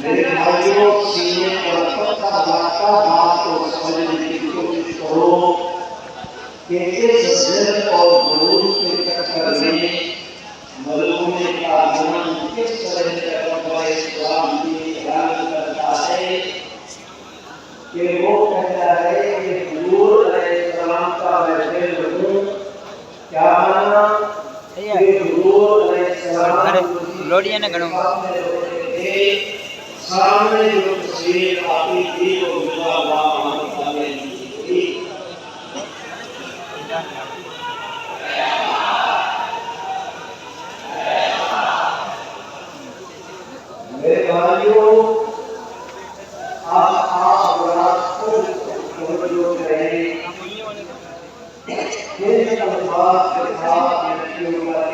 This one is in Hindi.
मेरे भाइयों सीने पर पत्थर रखता बात को समझने की कोशिश करो कि इस जिद और जुलूस के चक्कर में मजलूम का जन्म किस तरह से पैगंबर इस्लाम की ख्याल करता है कि वो कहता है कि हुजूर अलैहिस्सलाम का मैं दिल हूँ। क्या माना कि हुजूर अलैहिस्सलाम लोडिया ने गणों सामने जो तस्वीर आती थी वो मेरे भाइयों आप खुद रहे किन अल्फाज के साथ